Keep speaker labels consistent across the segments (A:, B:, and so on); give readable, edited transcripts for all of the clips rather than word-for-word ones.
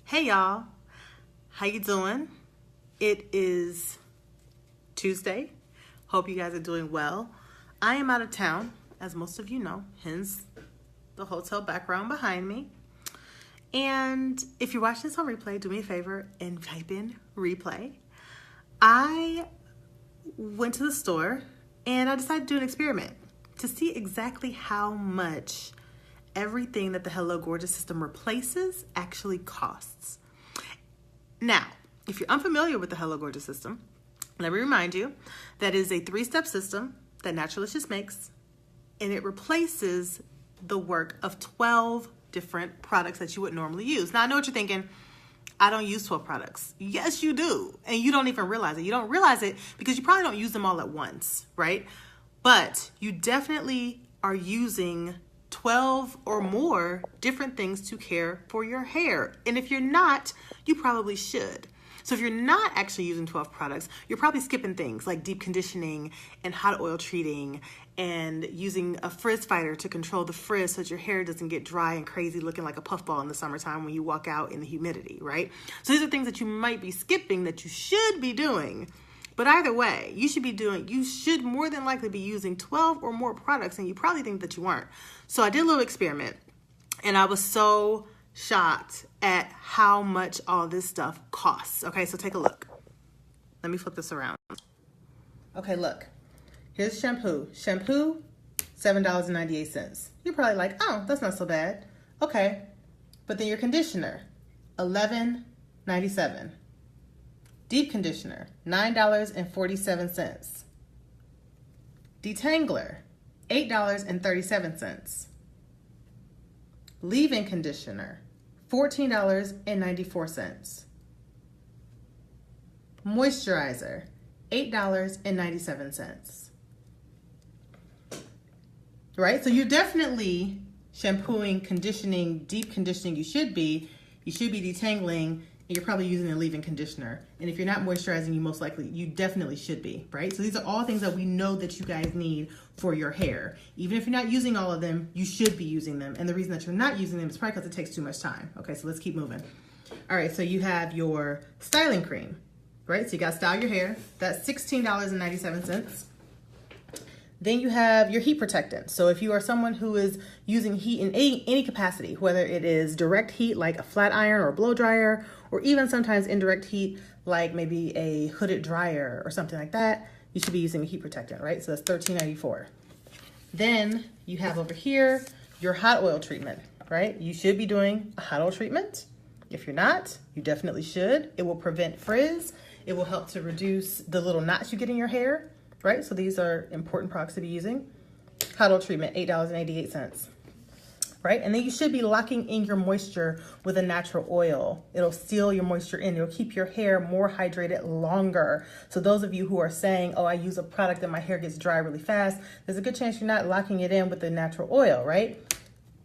A: Hey y'all, how you doing? It is Tuesday. Hope you guys are doing well. I am out of town, as most of you know, hence the hotel background behind me. And if you're watching this on replay, do me a favor and type in replay. I went to the store and I decided to do an experiment to see exactly how much everything that the Hello Gorgeous system replaces actually costs. Now, if you're unfamiliar with the Hello Gorgeous system, let me remind you that is a 3-step system that Naturalicious makes, and it replaces the work of 12 different products that you would normally use. Now, I know what you're thinking. I don't use 12 products. Yes, you do. And you don't even realize it. You don't realize it because you probably don't use them all at once, right? But you definitely are using 12 or more different things to care for your hair. And if you're not, you probably should. So if you're not actually using 12 products, you're probably skipping things like deep conditioning and hot oil treating and using a frizz fighter to control the frizz so that your hair doesn't get dry and crazy looking like a puffball in the summertime when you walk out in the humidity, right? So these are things that you might be skipping that you should be doing. But either way, you should more than likely be using 12 or more products, and you probably think that you aren't. So I did a little experiment, and I was so shocked at how much all this stuff costs. Okay, so take a look. Let me flip this around. Okay, look. Here's shampoo. Shampoo, $7.98. You're probably like, oh, that's not so bad. Okay, but then your conditioner, $11.97. Deep conditioner, $9.47. Detangler, $8.37. Leave-in conditioner, $14.94. Moisturizer, $8.97. Right? So you're definitely shampooing, conditioning, deep conditioning. You should be detangling, and you're probably using a leave-in conditioner. And if you're not moisturizing, you definitely should be, right? So these are all things that we know that you guys need for your hair. Even if you're not using all of them, you should be using them. And the reason that you're not using them is probably because it takes too much time. Okay, so let's keep moving. All right, so you have your styling cream, right? So you got to style your hair. That's $16.97. Then you have your heat protectant. So if you are someone who is using heat in any capacity, whether it is direct heat like a flat iron or a blow dryer, or even sometimes indirect heat like maybe a hooded dryer or something like that, you should be using a heat protectant, right? So that's $13.94. Then you have over here your hot oil treatment, right? You should be doing a hot oil treatment. If you're not, you definitely should. It will prevent frizz. It will help to reduce the little knots you get in your hair. Right, so these are important products to be using. Hot oil treatment, $8.88. Right, and then you should be locking in your moisture with a natural oil. It'll seal your moisture in. It'll keep your hair more hydrated longer. So those of you who are saying, oh, I use a product and my hair gets dry really fast, there's a good chance you're not locking it in with the natural oil, right?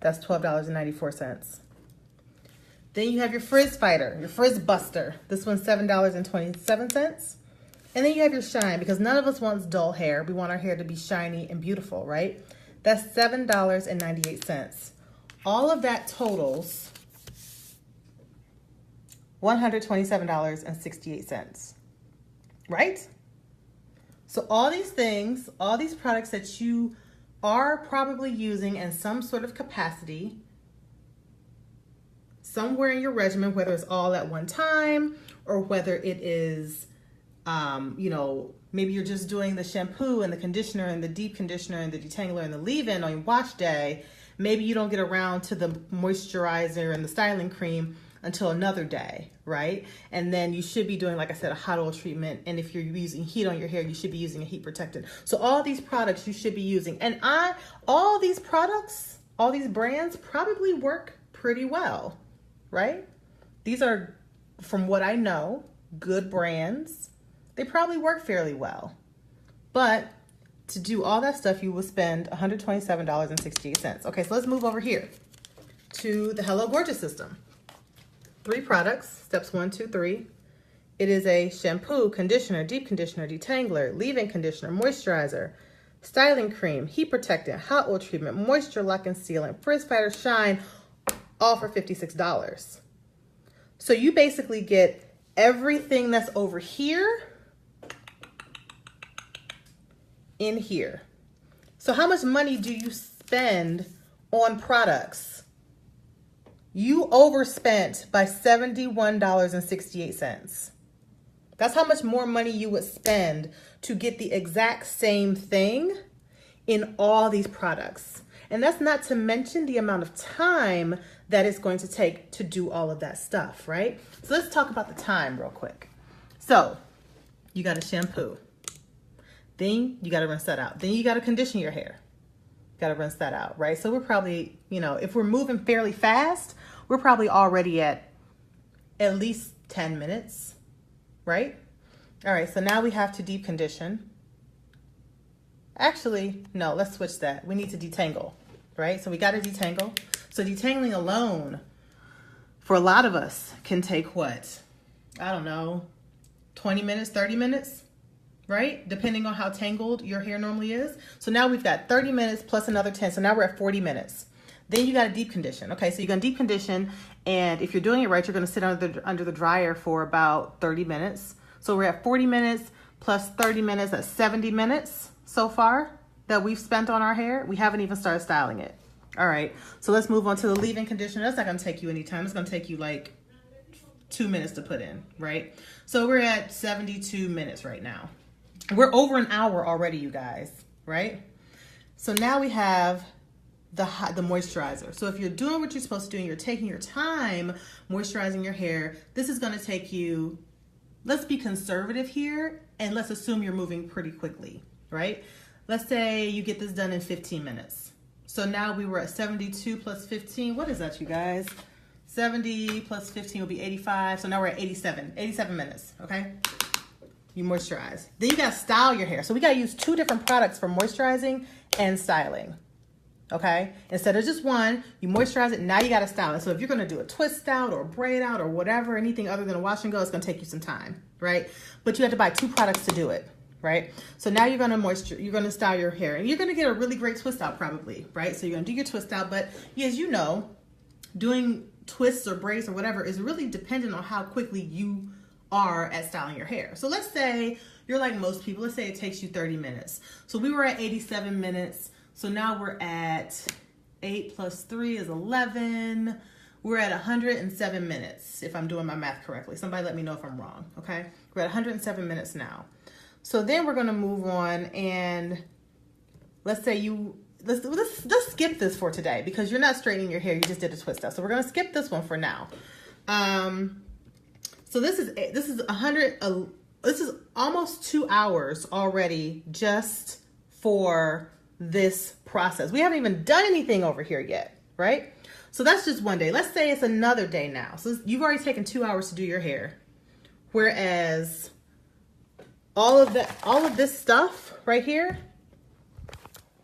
A: That's $12.94. Then you have your frizz fighter, your frizz buster. This one's $7.27. And then you have your shine, because none of us wants dull hair. We want our hair to be shiny and beautiful, right? That's $7.98. All of that totals $127.68, right? So all these things, all these products that you are probably using in some sort of capacity, somewhere in your regimen, whether it's all at one time or whether it is maybe you're just doing the shampoo and the conditioner and the deep conditioner and the detangler and the leave-in on your wash day. Maybe you don't get around to the moisturizer and the styling cream until another day, right? And then you should be doing, like I said, a hot oil treatment. And if you're using heat on your hair, you should be using a heat protectant. So all these products you should be using. And all these products, all these brands probably work pretty well, right? These are, from what I know, good brands. They probably work fairly well. But to do all that stuff, you will spend $127.68. Okay, so let's move over here to the Hello Gorgeous system. 3 products, steps 1, 2, 3. It is a shampoo, conditioner, deep conditioner, detangler, leave-in conditioner, moisturizer, styling cream, heat protectant, hot oil treatment, moisture lock and sealant, frizz fighter, shine, all for $56. So you basically get everything that's over here in here. So how much money do you spend on products? You overspent by $71.68. That's how much more money you would spend to get the exact same thing in all these products. And that's not to mention the amount of time that it's going to take to do all of that stuff, right? So let's talk about the time real quick. So you got to shampoo. Then you got to rinse that out. Then you got to condition your hair. Got to rinse that out, right? So we're probably, if we're moving fairly fast, we're probably already at least 10 minutes, right? All right, so now we have to deep condition. Actually, no, let's switch that. We need to detangle, right? So we got to detangle. So detangling alone for a lot of us can take what? I don't know, 20 minutes, 30 minutes, right? Depending on how tangled your hair normally is. So now we've got 30 minutes plus another 10. So now we're at 40 minutes. Then you got to deep condition. Okay, so you're going to deep condition. And if you're doing it right, you're going to sit under the dryer for about 30 minutes. So we're at 40 minutes plus 30 minutes. That's 70 minutes so far that we've spent on our hair. We haven't even started styling it. All right, so let's move on to the leave-in conditioner. That's not going to take you any time. It's going to take you like 2 minutes to put in, right? So we're at 72 minutes right now. We're over an hour already, you guys, right? So now we have the moisturizer. So if you're doing what you're supposed to do and you're taking your time moisturizing your hair, this is going to take you, let's be conservative here, and let's assume you're moving pretty quickly, right? Let's say you get this done in 15 minutes. So now we were at 72 plus 15. What is that, you guys? 70 plus 15 will be 85. So now we're at 87 minutes, okay? You moisturize. Then you got to style your hair. So we got to use 2 different products for moisturizing and styling, okay? Instead of just one, you moisturize it. Now you got to style it. So if you're going to do a twist out or a braid out or whatever, anything other than a wash and go, it's going to take you some time, right? But you have to buy 2 products to do it, right? So now you're going to style your hair, and you're going to get a really great twist out probably, right? So you're going to do your twist out, but as you know, doing twists or braids or whatever is really dependent on how quickly you are at styling your hair. So let's say you're like most people. Let's say it takes you 30 minutes. So we were at 87 minutes. So now we're at 8 plus 3 is 11. We're at 107 minutes, if I'm doing my math correctly. Somebody let me know if I'm wrong, okay? We're at 107 minutes now. So then we're gonna move on, and let's say let's skip this for today because you're not straightening your hair, you just did a twist out. So we're gonna skip this one for now. So this is almost 2 hours already just for this process. We haven't even done anything over here yet, right? So that's just one day. Let's say it's another day now. So you've already taken 2 hours to do your hair, whereas all of this stuff right here,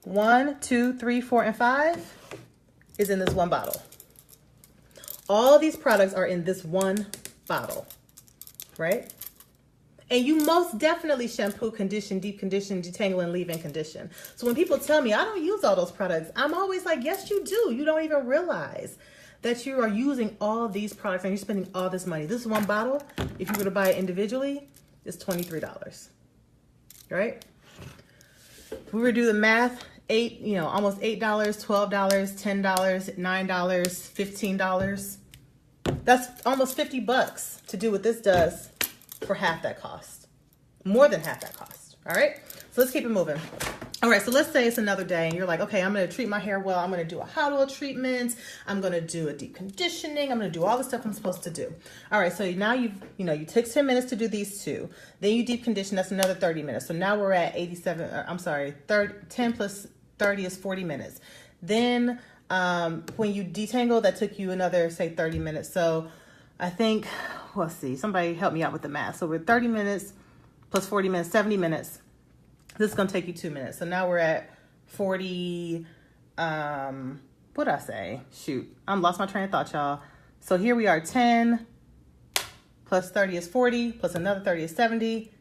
A: 1, 2, 3, 4, and 5 is in this one bottle. All these products are in this one bottle, right? And you most definitely shampoo, condition, deep condition, detangle, and leave-in condition. So when people tell me I don't use all those products, I'm always like, yes, you do. You don't even realize that you are using all these products and you're spending all this money. This one bottle, if you were to buy it individually, is $23, right? If we were to do the math, almost $8, $12, $10, $9, $15. That's almost $50 to do what this does for half that cost. More than half that cost. All right. So let's keep it moving. All right. So let's say it's another day and you're like, okay, I'm going to treat my hair well. I'm going to do a hot oil treatment. I'm going to do a deep conditioning. I'm going to do all the stuff I'm supposed to do. All right. So now you took 10 minutes to do these 2. Then you deep condition. That's another 30 minutes. So now we're at 10 plus 30 is 40 minutes. Then when you detangle, that took you another, say, 30 minutes. So I think, let's see, somebody help me out with the math. So we're 30 minutes plus 40 minutes, 70 minutes. This is going to take you 2 minutes. So now we're at 40, what did I say? Shoot, I'm lost my train of thought, y'all. So here we are, 10 plus 30 is 40, plus another 30 is 70,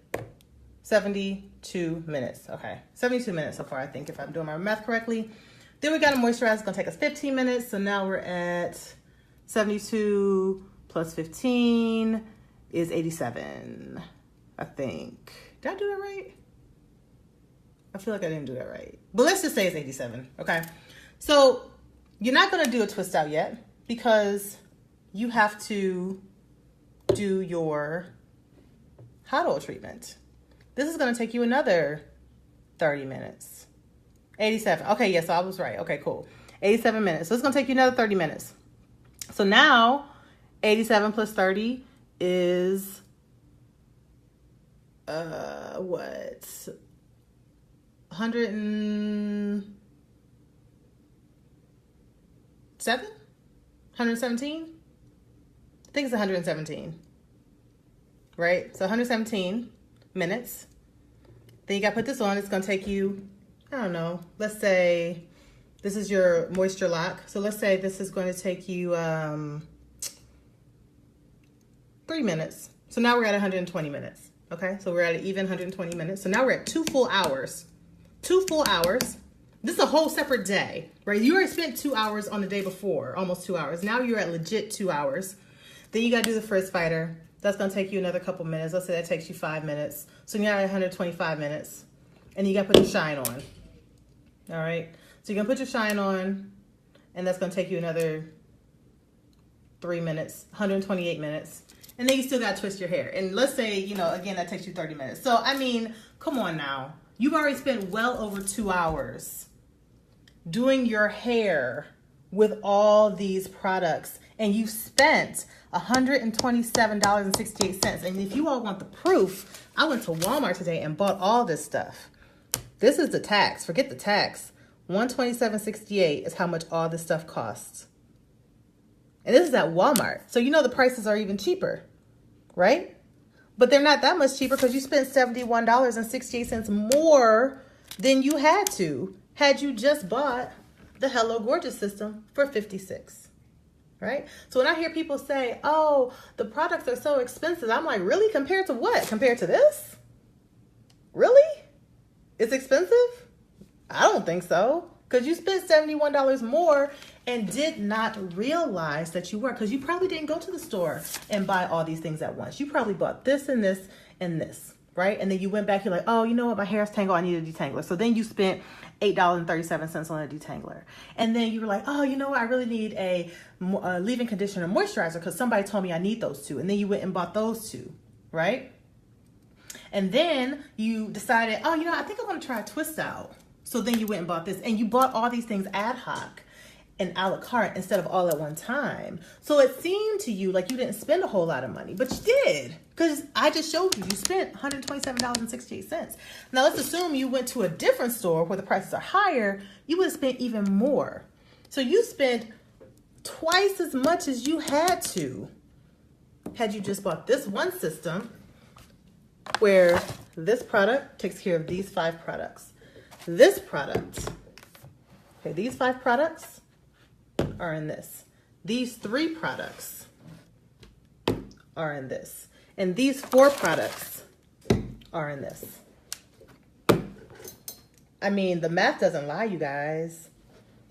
A: 72 minutes. Okay, 72 minutes so far, I think, if I'm doing my math correctly. Then we got to moisturize. It's going to take us 15 minutes. So now we're at 72 plus 15 is 87, I think. Did I do that right? I feel like I didn't do that right. But let's just say it's 87, okay? So you're not gonna do a twist out yet because you have to do your hot oil treatment. This is gonna take you another 30 minutes. 87, okay, yes, I was right. Okay, cool. 87 minutes. So it's gonna take you another 30 minutes. So now 87 plus 30 is what? 107? 117? I think it's 117. Right? So 117 minutes. Then you got to put this on. It's going to take you, I don't know, let's say this is your moisture lock. So let's say this is going to take you 3 minutes. So now we're at 120 minutes. Okay? So we're at an even 120 minutes. So now we're at 2 full hours. 2 full hours. This is a whole separate day, right? You already spent 2 hours on the day before, almost 2 hours. Now you're at legit 2 hours. Then you got to do the frizz fighter. That's going to take you another couple minutes. Let's say that takes you 5 minutes. So you're at 125 minutes. And you got to put your shine on. All right? So you're going to put your shine on, and that's going to take you another 3 minutes, 128 minutes. And then you still got to twist your hair. And let's say, you know, again, that takes you 30 minutes. So, I mean, come on now. You've already spent well over 2 hours doing your hair with all these products. And you've spent $127.68. And if you all want the proof, I went to Walmart today and bought all this stuff. This is the tax. Forget the tax. $127.68 is how much all this stuff costs. And this is at Walmart. So you know the prices are even cheaper, right? But they're not that much cheaper because you spent $71.68 more than you had you just bought the Hello Gorgeous System for $56, right? So when I hear people say, oh, the products are so expensive, I'm like, really? Compared to what? Compared to this? Really? It's expensive? I don't think so. Because you spent $71 more and did not realize that you were. Because you probably didn't go to the store and buy all these things at once. You probably bought this and this and this, right? And then you went back, you're like, oh, you know what? My hair's tangled. I need a detangler. So then you spent $8.37 on a detangler. And then you were like, oh, you know what? I really need a leave-in conditioner moisturizer because somebody told me I need those two. And then you went and bought those two, right? And then you decided, oh, you know, I think I'm going to try a twist out. So then you went and bought this, and you bought all these things ad hoc and a la carte instead of all at one time. So it seemed to you like you didn't spend a whole lot of money, but you did, because I just showed you spent $127.68. Now let's assume you went to a different store where the prices are higher, you would have spent even more. So you spent twice as much as you had you just bought this one system where this product takes care of these 5 products. This product, okay, these 5 products are in this. These 3 products are in this. And these 4 products are in this. I mean, the math doesn't lie, you guys,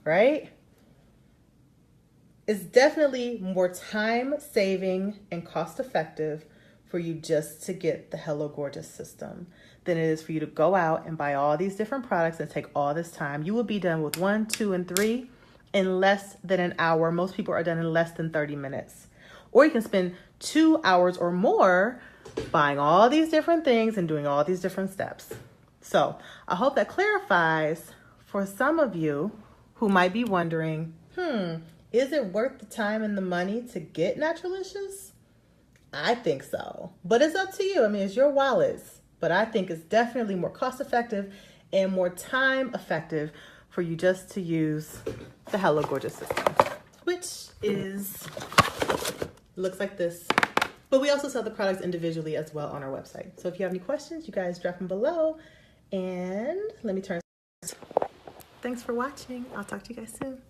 A: right? It's definitely more time saving and cost effective for you just to get the Hello Gorgeous system than it is for you to go out and buy all these different products and take all this time. You will be done with 1, 2, and 3 in less than an hour. Most people are done in less than 30 minutes. Or you can spend 2 hours or more buying all these different things and doing all these different steps. So I hope that clarifies for some of you who might be wondering, is it worth the time and the money to get Naturalicious? I think so, but it's up to you. I mean, it's your wallets. But I think it's definitely more cost effective and more time effective for you just to use the Hello Gorgeous system, which looks like this. But we also sell the products individually as well on our website. So if you have any questions, you guys drop them below. And let me turn. Thanks for watching. I'll talk to you guys soon.